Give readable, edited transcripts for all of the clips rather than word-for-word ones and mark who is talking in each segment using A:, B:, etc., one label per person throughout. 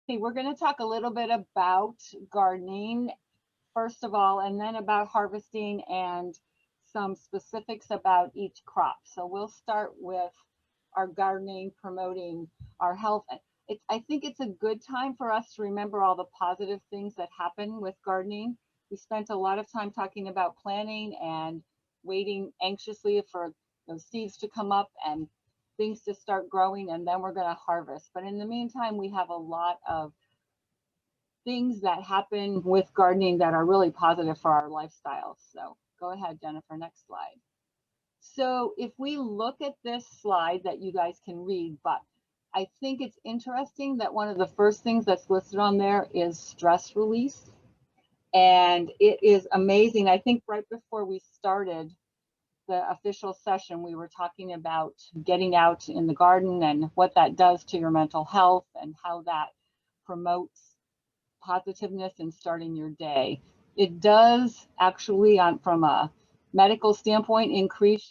A: Okay, we're going to talk a little bit about gardening, first of all, and then about harvesting and some specifics about each crop. So we'll start with our gardening, promoting our health. I think it's a good time for us to remember all the positive things that happen with gardening. We spent a lot of time talking about planting and waiting anxiously for those seeds to come up and things to start growing, and then we're going to harvest. But in the meantime, we have a lot of things that happen with gardening that are really positive for our lifestyles. So go ahead, Jennifer, next slide. So if we look at this slide that you guys can read, but I think it's interesting that one of the first things that's listed on there is stress release. And it is amazing. I think right before we started the official session, we were talking about getting out in the garden and what that does to your mental health and how that promotes positiveness in starting your day. It does actually, from a medical standpoint, decrease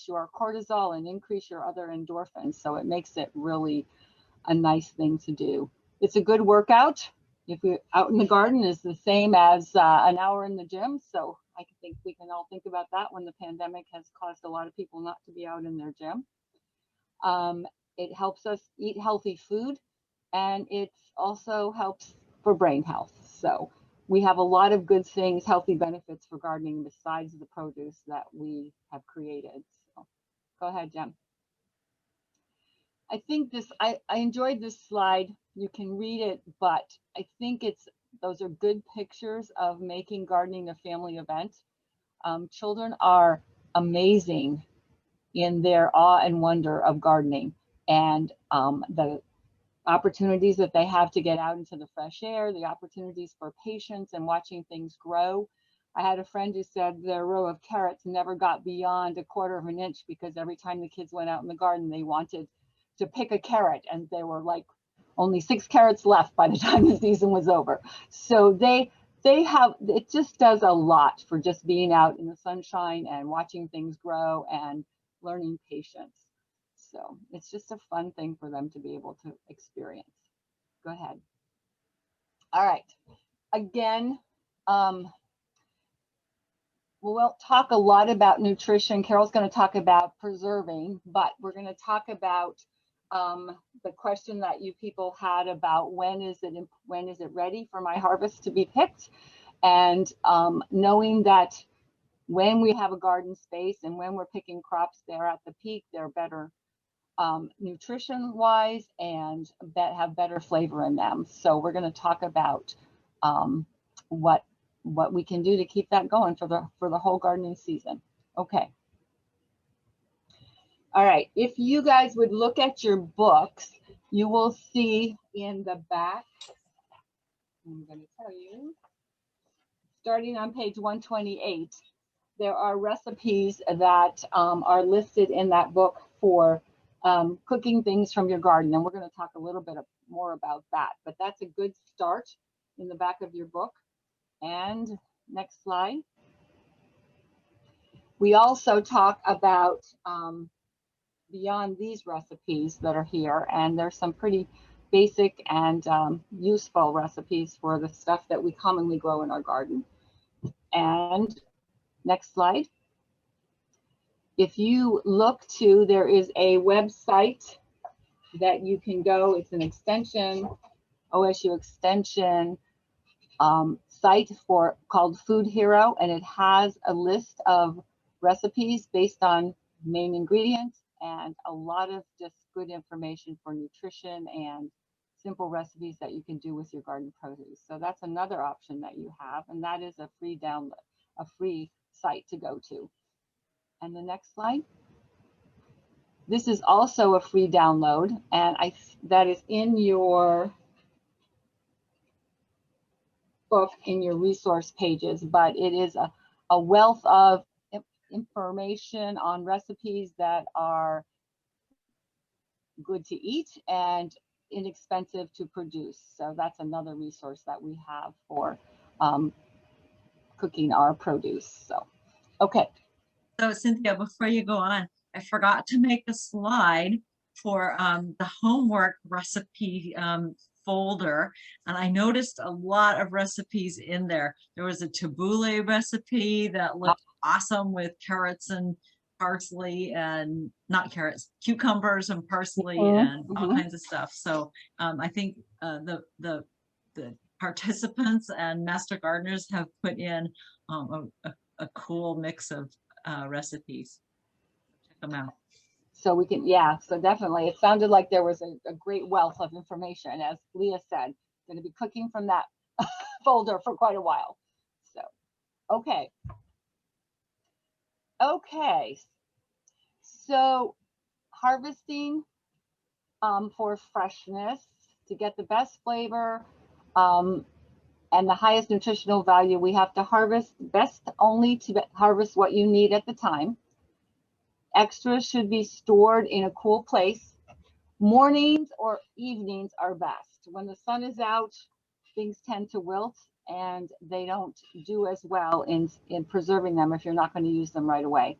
A: your cortisol and increase your other endorphins. So it makes it really a nice thing to do. It's a good workout. If you're out in the garden, is the same as an hour in the gym. So I think we can all think about that when the pandemic has caused a lot of people not to be out in their gym. It helps us eat healthy food, and it also helps for brain health. So we have a lot of good things, healthy benefits for gardening besides the produce that we have created. So go ahead, Jem. I think I enjoyed this slide. You can read it, but I think those are good pictures of making gardening a family event. Children are amazing in their awe and wonder of gardening, and the opportunities that they have to get out into the fresh air, the opportunities for patience and watching things grow. I had a friend who said their row of carrots never got beyond a quarter of an inch because every time the kids went out in the garden, they wanted to pick a carrot, and there were like only 6 carrots left by the time the season was over. So it just does a lot for just being out in the sunshine and watching things grow and learning patience. So it's just a fun thing for them to be able to experience. Go ahead. All right. Again, we'll talk a lot about nutrition. Carol's going to talk about preserving, but we're going to talk about the question that you people had about when is it ready for my harvest to be picked, and knowing that when we have a garden space and when we're picking crops, they're at the peak, they're better nutrition wise and that have better flavor in them. So we're going to talk about what we can do to keep that going for the whole gardening season. Okay. All right, if you guys would look at your books, you will see in the back, I'm going to tell you, starting on page 128, there are recipes that are listed in that book for cooking things from your garden. And we're going to talk a little bit more about that, but that's a good start in the back of your book. And next slide. We also talk about beyond these recipes that are here, and there's some pretty basic and useful recipes for the stuff that we commonly grow in our garden. And next slide. If you look to, there is a website that you can go, it's an extension, OSU extension site called Food Hero, and it has a list of recipes based on main ingredients and a lot of just good information for nutrition and simple recipes that you can do with your garden produce. So that's another option that you have, and that is a free download, a free site to go to. And the next slide. This is also a free download, and that is in your book, in your resource pages, but it is a wealth of information on recipes that are good to eat and inexpensive to produce. So that's another resource that we have for cooking our produce. So, okay.
B: So Cynthia, before you go on, I forgot to make a slide for the homework recipe folder, and I noticed a lot of recipes in there. There was a tabbouleh recipe that looked awesome with carrots and parsley, and not carrots, cucumbers and parsley and all kinds of stuff. So I think the participants and master gardeners have put in a cool mix of recipes. Check them out.
A: So we can, yeah, so definitely. It sounded like there was a great wealth of information. As Leah said, going to be cooking from that folder for quite a while. So, okay. Okay. So harvesting for freshness to get the best flavor and the highest nutritional value, we have to harvest best only to harvest what you need at the time. Extras should be stored in a cool place. Mornings or evenings are best. When the sun is out, things tend to wilt and they don't do as well in preserving them if you're not going to use them right away.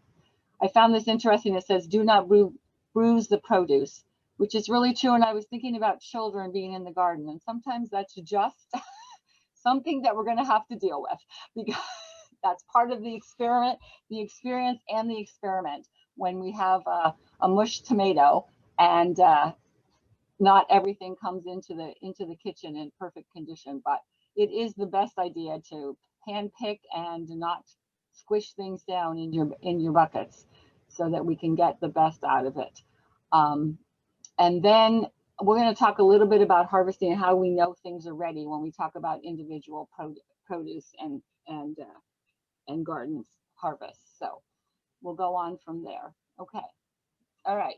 A: I found this interesting. It says, do not bruise the produce, which is really true. And I was thinking about children being in the garden, and sometimes that's just something that we're going to have to deal with, because that's part of the experiment, the experience and the experiment. When we have a mushed tomato and not everything comes into the kitchen in perfect condition, but it is the best idea to hand pick and not squish things down in your buckets so that we can get the best out of it. And then we're going to talk a little bit about harvesting and how we know things are ready when we talk about individual produce and gardens harvest. So we'll go on from there. Okay. All right.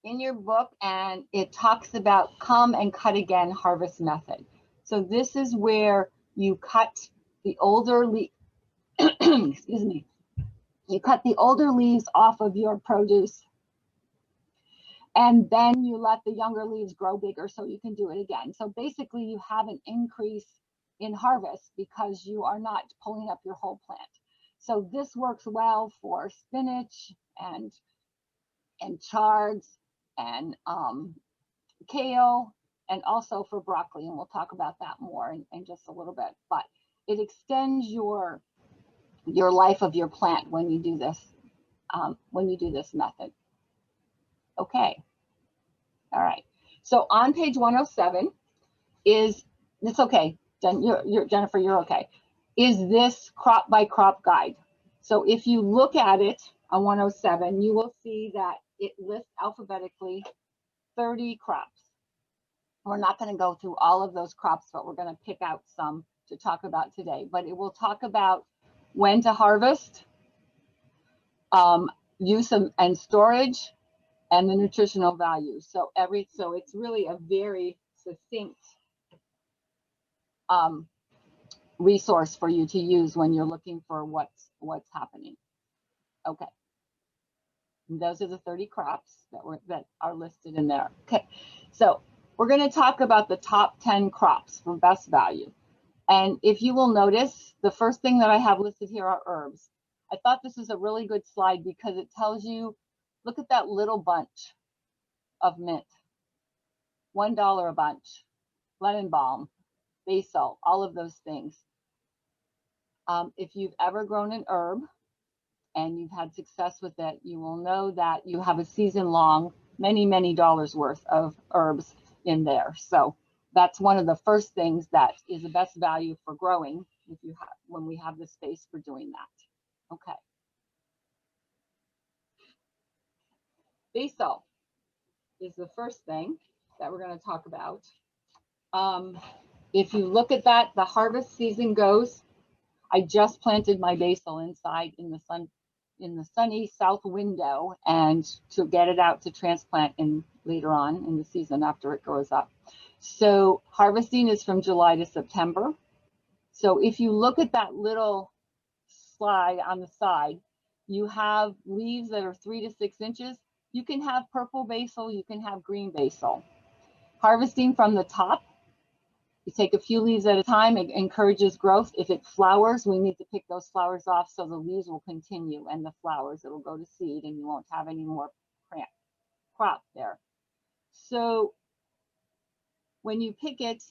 A: In your book, and it talks about come and cut again harvest method. So this is where you cut the older excuse me. You cut the older leaves off of your produce, and then you let the younger leaves grow bigger so you can do it again. So basically you have an increase in harvest because you are not pulling up your whole plant. So this works well for spinach and chards and kale, and also for broccoli, and we'll talk about that more in just a little bit. But it extends your life of your plant when you do this method. Okay. All right. So on page 107 is, it's okay, Jennifer, you're okay, is this crop by crop guide. So if you look at it on 107, you will see that it lists alphabetically 30 crops. We're not going to go through all of those crops, but we're going to pick out some to talk about today. But it will talk about when to harvest, use and storage, and the nutritional value. So it's really a very succinct resource for you to use when you're looking for what's happening. Okay. And those are the 30 crops that are listed in there. Okay. So we're going to talk about the top 10 crops for best value. And if you will notice, the first thing that I have listed here are herbs. I thought this was a really good slide because it tells you, look at that little bunch of mint, $1 a bunch, lemon balm, basil, all of those things. If you've ever grown an herb and you've had success with it, you will know that you have a season long, many dollars worth of herbs in there. So that's one of the first things that is the best value for growing when we have the space for doing that. Okay. Basil is the first thing that we're going to talk about. If you look at that, the harvest season goes. I just planted my basil inside in the sunny south window, and to get it out to transplant later on in the season after it grows up. So harvesting is from July to September. So if you look at that little slide on the side, you have leaves that are 3 to 6 inches. You can have purple basil, you can have green basil. Harvesting from the top, you take a few leaves at a time. It encourages growth. If it flowers, we need to pick those flowers off so the leaves will continue, and the flowers, it'll go to seed and you won't have any more crop there. So when you pick it,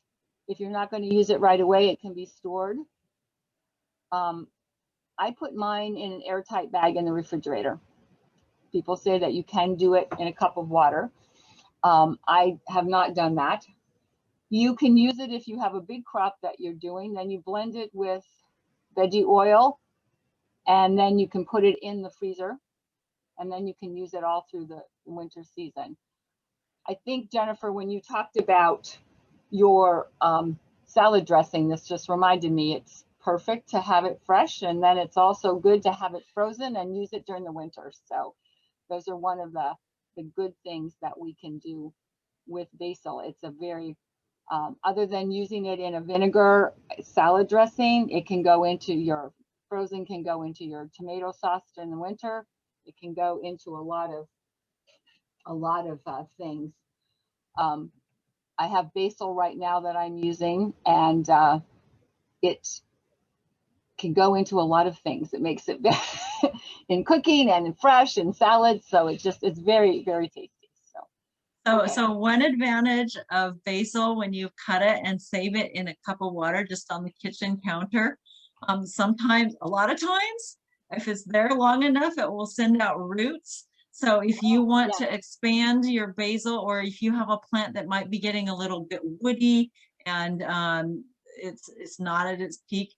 A: if you're not going to use it right away, it can be stored. I put mine in an airtight bag in the refrigerator. People say that you can do it in a cup of water. I have not done that. You can use it if you have a big crop that you're doing, then you blend it with veggie oil, and then you can put it in the freezer, and then you can use it all through the winter season. I think, Jennifer, when you talked about your salad dressing, this just reminded me it's perfect to have it fresh, and then it's also good to have it frozen and use it during the winter. So those are one of the good things that we can do with basil. It's a very, other than using it in a vinegar salad dressing, it can go into your frozen, can go into your tomato sauce during the winter. It can go into a lot of things. I have basil right now that I'm using, and it can go into a lot of things. It makes it in cooking and in fresh and salads. So it's very, very tasty.
B: So one advantage of basil when you cut it and save it in a cup of water just on the kitchen counter, sometimes, a lot of times, if it's there long enough, it will send out roots. So if you want to expand your basil, or if you have a plant that might be getting a little bit woody and it's not at its peak,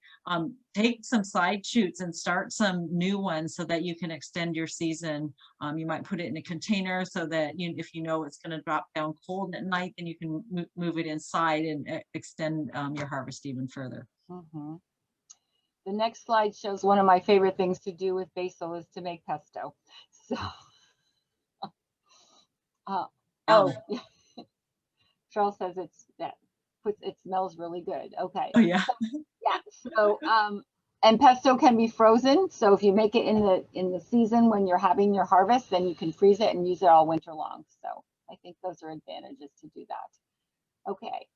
B: take some side shoots and start some new ones so that you can extend your season. You might put it in a container so that if you know it's going to drop down cold at night, then you can move it inside and extend your harvest even further.
A: Mm-hmm. The next slide shows one of my favorite things to do with basil is to make pesto. So, Charles says it smells really good. Okay.
B: Oh yeah.
A: So and pesto can be frozen. So if you make it in the season when you're having your harvest, then you can freeze it and use it all winter long. So I think those are advantages to do that. Okay.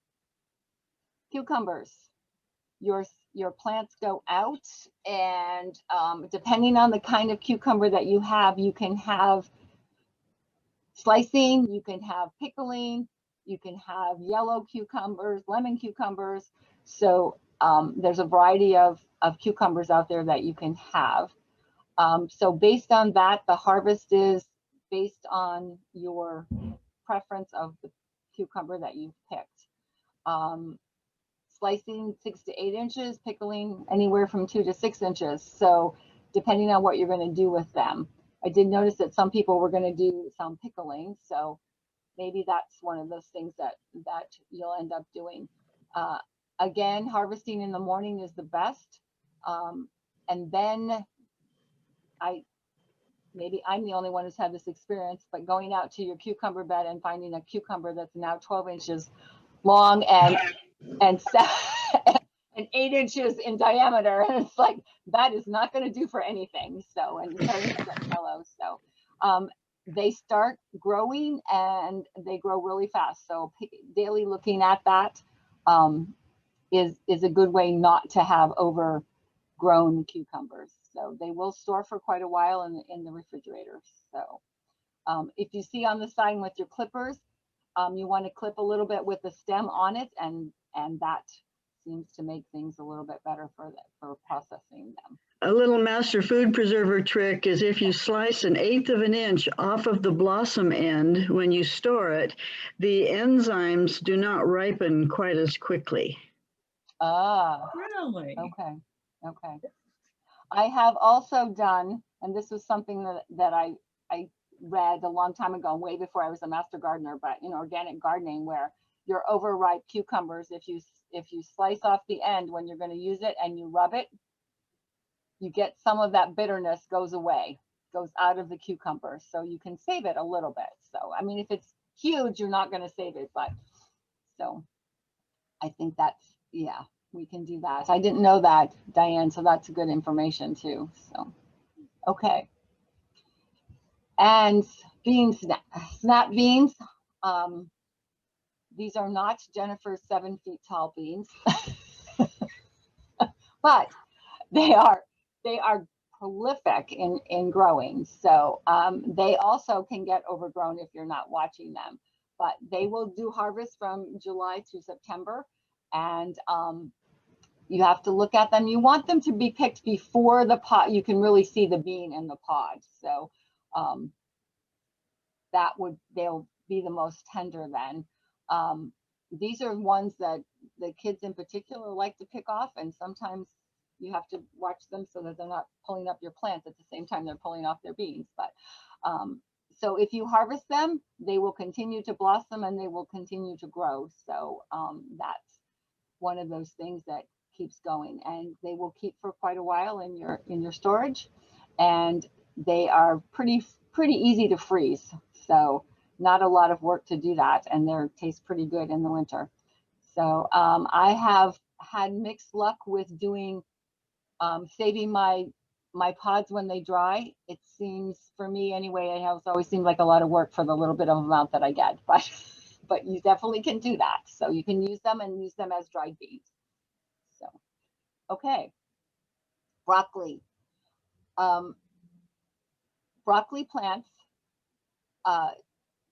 A: Cucumbers. Your plants go out, and depending on the kind of cucumber that you have, you can have slicing, you can have pickling, you can have yellow cucumbers, lemon cucumbers. So there's a variety of cucumbers out there that you can have. So based on that, the harvest is based on your preference of the cucumber that you've picked. Slicing 6 to 8 inches, pickling anywhere from 2 to 6 inches. So depending on what you're going to do with them. I did notice that some people were going to do some pickling. So maybe that's one of those things that you'll end up doing. Again, harvesting in the morning is the best. And then maybe I'm the only one who's had this experience, but going out to your cucumber bed and finding a cucumber that's now 12 inches long and 8 inches in diameter, and it's like, that is not going to do for anything. So, and starting to get yellow. So they start growing and they grow really fast. So daily looking at that is a good way not to have overgrown cucumbers. So they will store for quite a while in the refrigerator. So if you see on the side with your clippers, you want to clip a little bit with the stem on it, and that seems to make things a little bit better for processing them.
C: A little master food preserver trick is if you slice 1/8 of an inch off of the blossom end when you store it, the enzymes do not ripen quite as quickly.
A: Ah,
B: really?
A: Okay. I have also done, and this was something that I read a long time ago, way before I was a master gardener, but in organic gardening, where your overripe cucumbers, if you slice off the end when you're going to use it and you rub it, you get some of that bitterness goes away, goes out of the cucumber. So you can save it a little bit. So, I mean, if it's huge, you're not going to save it, but so I think that's, yeah, we can do that. I didn't know that, Diane, so that's good information too. So, okay. And beans, snap beans. These are not Jennifer's 7 feet tall beans, but they are prolific in growing. So they also can get overgrown if you're not watching them, but they will do harvest from July to September. And you have to look at them. You want them to be picked before the pod. You can really see the bean in the pod. So they'll be the most tender then. These are ones that the kids in particular like to pick off, and sometimes you have to watch them so that they're not pulling up your plants at the same time they're pulling off their beans. But so if you harvest them, they will continue to blossom and they will continue to grow. So that's one of those things that keeps going, and they will keep for quite a while in your storage, and they are pretty easy to freeze. So not a lot of work to do that, and they taste pretty good in the winter. So I have had mixed luck with doing saving my pods when they dry. It seems, for me anyway, it has always seemed like a lot of work for the little bit of amount that I get, but you definitely can do that. So you can use them and use them as dried beans. So, okay. Broccoli. Broccoli plants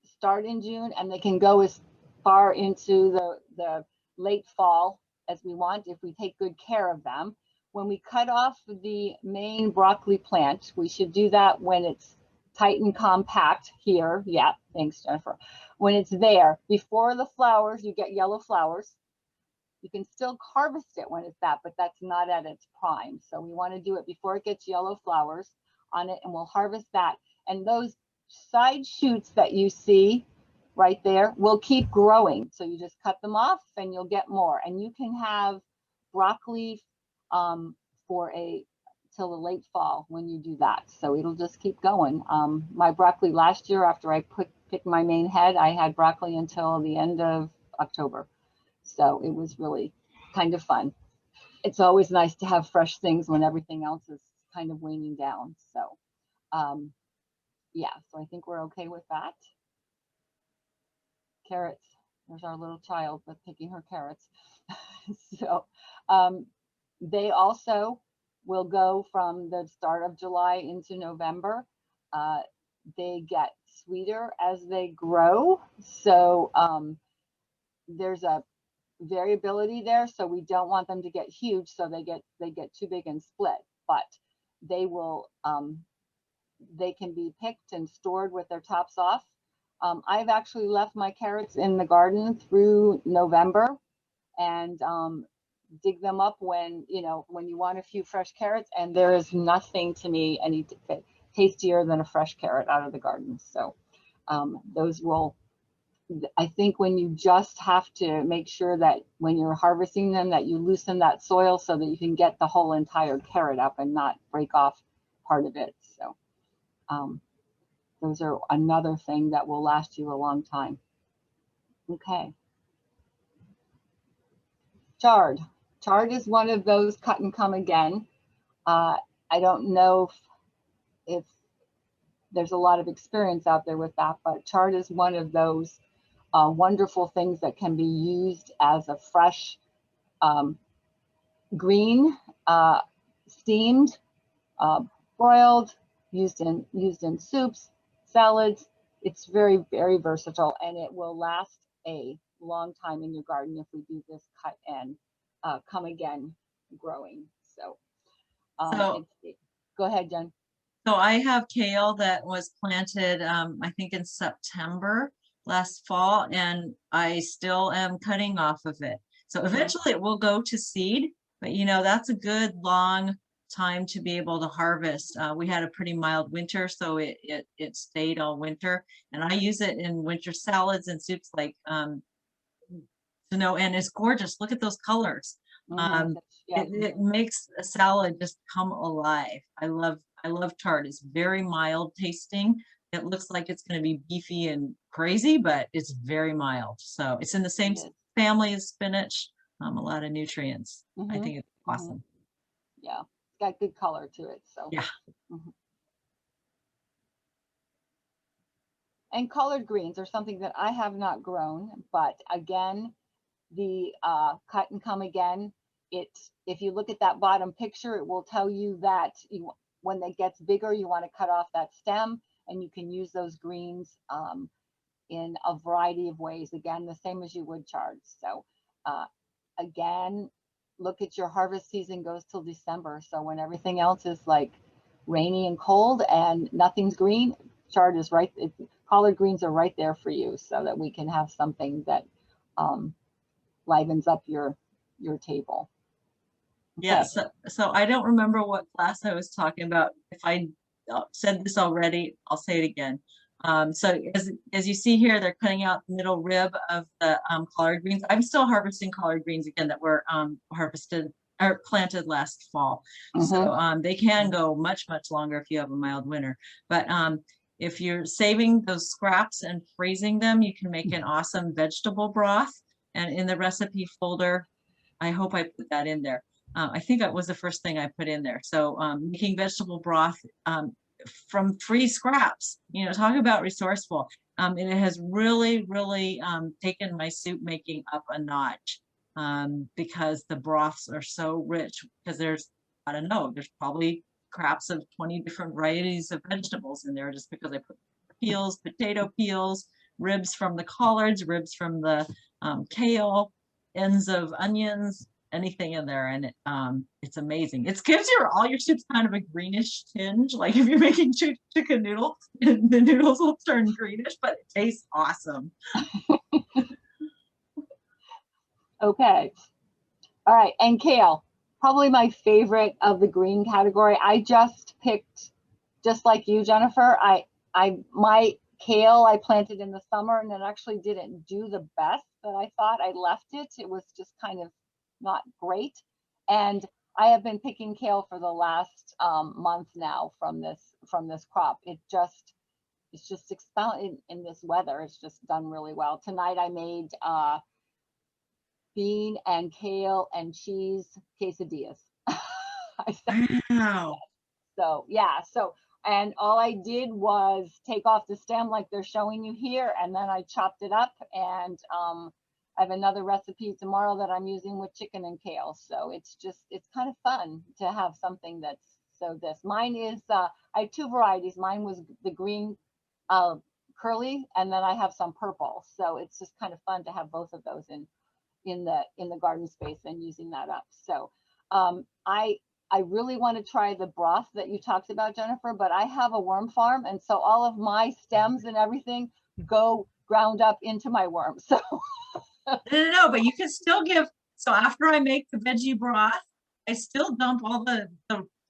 A: start in June, and they can go as far into the late fall as we want if we take good care of them. When we cut off the main broccoli plant, we should do that when it's tight and compact here. Yeah, thanks, Jennifer. When it's there, before the flowers, you get yellow flowers. You can still harvest it when it's that, but that's not at its prime. So we want to do it before it gets yellow flowers on it, and we'll harvest that. And those side shoots that you see right there will keep growing. So you just cut them off and you'll get more. And you can have broccoli till the late fall when you do that. So it'll just keep going. My broccoli last year, after I picked my main head, I had broccoli until the end of October. So it was really kind of fun. It's always nice to have fresh things when everything else is kind of waning down. So yeah, so I think we're okay with that. Carrots. There's our little child that's picking her carrots. So they also will go from the start of July into November. They get sweeter as they grow. So there's a variability there. So we don't want them to get huge, so they get too big and split. But they will they can be picked and stored with their tops off. I've actually left my carrots in the garden through November, and dig them up when you want a few fresh carrots, and there is nothing to me any tastier than a fresh carrot out of the garden. So those will, I think, when you just have to make sure that when you're harvesting them that you loosen that soil so that you can get the whole entire carrot up and not break off part of it. So those are another thing that will last you a long time. Okay. Chard. Chard is one of those cut and come again. I don't know if there's a lot of experience out there with that, but chard is one of those wonderful things that can be used as a fresh green, steamed, broiled, used in soups, salads. It's very, very versatile, and it will last a long time in your garden if we do this cut and come again growing. So, go ahead, Jen.
B: So I have kale that was planted, I think in September last fall, and I still am cutting off of it. So eventually it will go to seed, but that's a good long time to be able to harvest. We had a pretty mild winter, so it stayed all winter, and I use it in winter salads and soups like and it's gorgeous. Look at those colors. It makes a salad just come alive. I love chard. It's very mild tasting. It looks like it's going to be beefy and crazy, but it's very mild. So it's in the same family as spinach. A lot of nutrients. I think it's awesome.
A: Yeah, it's got good color to it. So
B: yeah.
A: And colored greens are something that I have not grown, but again, the cut and come again. If you look at that bottom picture, it will tell you that when it gets bigger, you want to cut off that stem, and you can use those greens in a variety of ways. Again, the same as you would chard. So again, look at your harvest season goes till December. So when everything else is like rainy and cold and nothing's green, chard is right. Collard greens are right there for you, so that we can have something that livens up your table. Okay.
B: Yeah, so I don't remember what class I was talking about. If I said this already, I'll say it again. So as you see here, they're cutting out the middle rib of the collard greens. I'm still harvesting collard greens again that were harvested or planted last fall. So they can go much, much longer if you have a mild winter. But if you're saving those scraps and freezing them, you can make an awesome vegetable broth. And in the recipe folder, I hope I put that in there. I think that was the first thing I put in there. So making vegetable broth from free scraps, you know, talk about resourceful. And it has really, really taken my soup making up a notch because the broths are so rich. Because there's, I don't know, there's probably scraps of 20 different varieties of vegetables in there, just because I put peels, potato peels, ribs from the collards, ribs from the kale, ends of onions, anything in there, and it's amazing. It gives all your soups kind of a greenish tinge, like if you're making chicken noodles, the noodles will turn greenish, but it tastes awesome.
A: Okay. All right, and kale, probably my favorite of the green category. I just picked, just like you, Jennifer, my kale I planted in the summer, and it actually didn't do the best that I thought. I left it. It was just kind of not great. And I have been picking kale for the last month now from this crop. It's just expounded in this weather. It's just done really well. Tonight I made bean and kale and cheese quesadillas.
B: Wow.
A: So yeah, and all I did was take off the stem like they're showing you here, and then I chopped it up, and I have another recipe tomorrow that I'm using with chicken and kale. So it's kind of fun to have something that's mine is, I have two varieties. Mine was the green curly, and then I have some purple. So it's just kind of fun to have both of those in the garden space and using that up. So I really want to try the broth that you talked about, Jennifer, but I have a worm farm, and so all of my stems and everything go ground up into my worm. So
B: No, but you can still give. So after I make the veggie broth, I still dump all the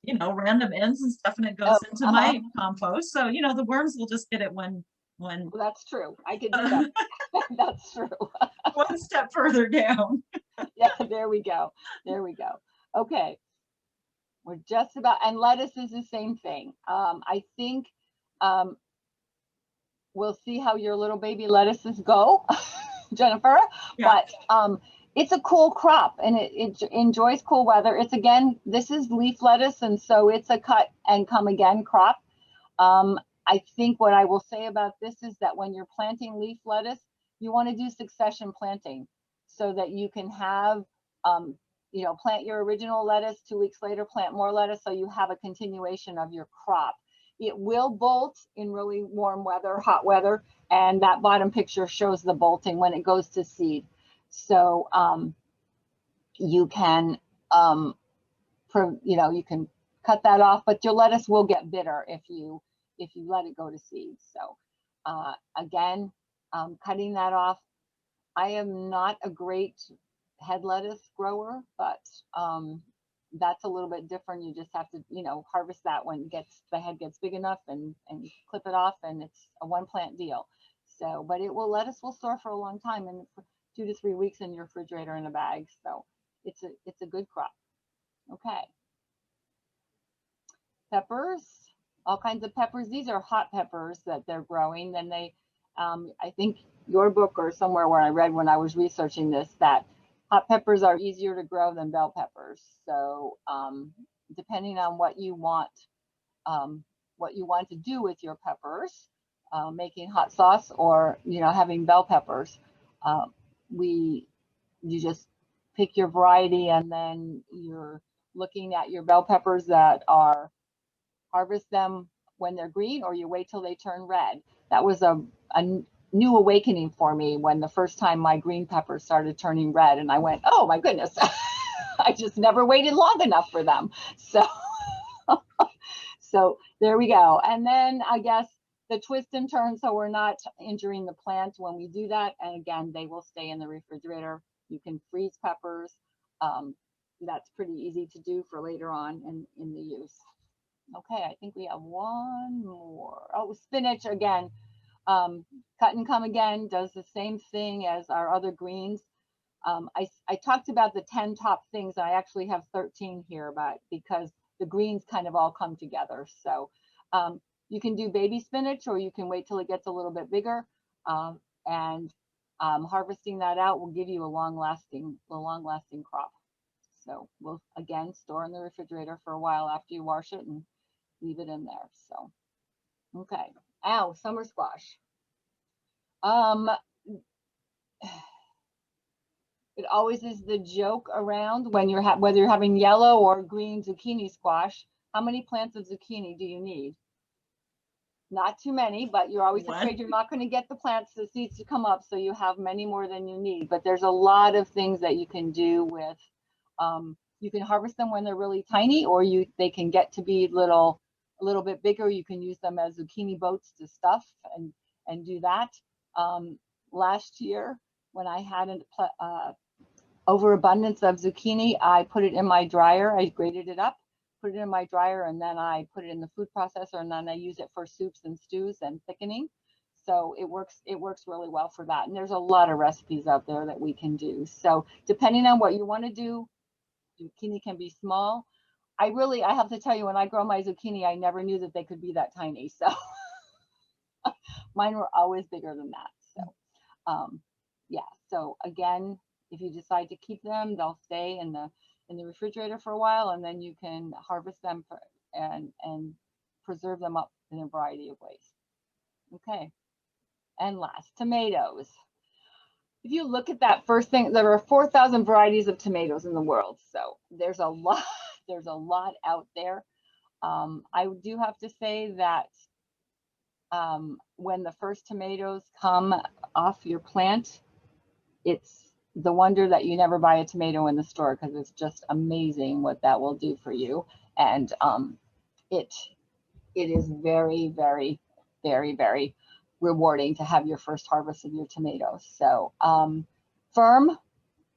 B: random ends and stuff, and it goes into my compost. So the worms will just get it when.
A: Well, that's true. I could do that. That's true.
B: One step further down.
A: Yeah, there we go. Okay. We're just about, and lettuce is the same thing. I think we'll see how your little baby lettuces go, Jennifer. Yeah. But it's a cool crop, and it enjoys cool weather. It's, again, this is leaf lettuce, and so it's a cut and come again crop. I think what I will say about this is that when you're planting leaf lettuce, you want to do succession planting so that you can have plant your original lettuce, 2 weeks later, plant more lettuce, so you have a continuation of your crop. It will bolt in really warm weather, hot weather, and that bottom picture shows the bolting when it goes to seed. So you can, you can cut that off, but your lettuce will get bitter if you let it go to seed. So again, cutting that off. I am not a great head lettuce grower, but that's a little bit different. You just have to, harvest that when the head gets big enough and clip it off, and it's a one plant deal. So, but lettuce will store for a long time, and 2 to 3 weeks in your refrigerator in a bag. So it's a good crop. Okay. Peppers, all kinds of peppers. These are hot peppers that they're growing. Then they, I think your book or somewhere where I read when I was researching this, that hot peppers are easier to grow than bell peppers. So depending on what you want to do with your peppers, making hot sauce or having bell peppers, you just pick your variety, and then you're looking at your bell peppers that are harvest them when they're green, or you wait till they turn red. That was a new awakening for me when the first time my green peppers started turning red, and I went, oh my goodness, I just never waited long enough for them. So, so there we go. And then I guess the twist and turn, so we're not injuring the plant when we do that. And again, they will stay in the refrigerator. You can freeze peppers. That's pretty easy to do for later on in the use. Okay, I think we have one more. Oh, spinach again. Cut and come again does the same thing as our other greens. I talked about the 10 top things. I actually have 13 here, but because the greens kind of all come together. So you can do baby spinach, or you can wait till it gets a little bit bigger. Harvesting that out will give you a long-lasting crop. So we'll again store in the refrigerator for a while after you wash it and leave it in there. So okay. Ow, summer squash. It always is the joke around when you're whether you're having yellow or green zucchini squash. How many plants of zucchini do you need? Not too many, but you're always afraid you're not going to get the seeds to come up, so you have many more than you need. But there's a lot of things that you can do with. You can harvest them when they're really tiny, or they can get to be a little bit bigger. You can use them as zucchini boats to stuff and do that. Last year, when I had an overabundance of zucchini, I put it in my dryer. I grated it up, put it in my dryer, and then I put it in the food processor, and then I use it for soups and stews and thickening. So it works really well for that. And there's a lot of recipes out there that we can do. So depending on what you want to do, zucchini can be small. I have to tell you, when I grow my zucchini, I never knew that they could be that tiny. So mine were always bigger than that. So yeah. So again, if you decide to keep them, they'll stay in the refrigerator for a while, and then you can harvest them and preserve them up in a variety of ways. Okay. And last, tomatoes. If you look at that first thing, there are 4,000 varieties of tomatoes in the world. So there's a lot out there. I do have to say that when the first tomatoes come off your plant, it's the wonder that you never buy a tomato in the store, because it's just amazing what that will do for you. And it is very, very, very, very rewarding to have your first harvest of your tomatoes. So firm,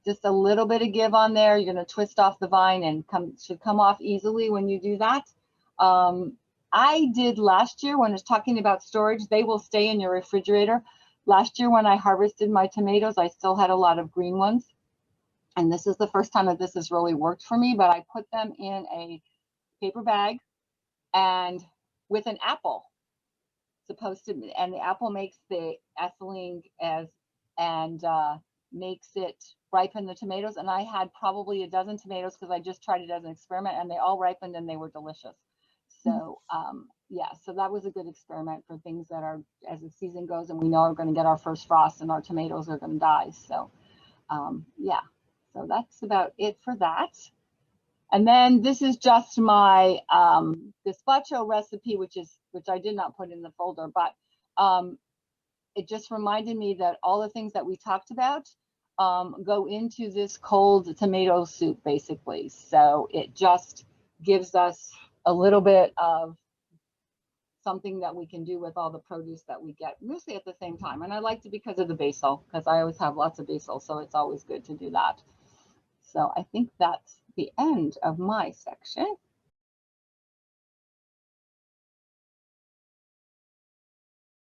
A: just a little bit of give on there. You're going to twist off the vine and should come off easily when you do that. I did last year when I was talking about storage, they will stay in your refrigerator. Last year when I harvested my tomatoes, I still had a lot of green ones. And this is the first time that this has really worked for me, but I put them in a paper bag and with an apple. And the apple makes the ethylene makes it ripen the tomatoes. And I had probably a dozen tomatoes because I just tried it as an experiment, and they all ripened and they were delicious. So yeah, so that was a good experiment for things that are, as the season goes and we know we're going to get our first frost and our tomatoes are going to die. So yeah, so that's about it for that. And then this is just my Gazpacho recipe, which I did not put in the folder, but it just reminded me that all the things that we talked about go into this cold tomato soup, basically. So it just gives us a little bit of something that we can do with all the produce that we get, mostly at the same time. And I liked it because of the basil, because I always have lots of basil, so it's always good to do that. So I think that's the end of my section.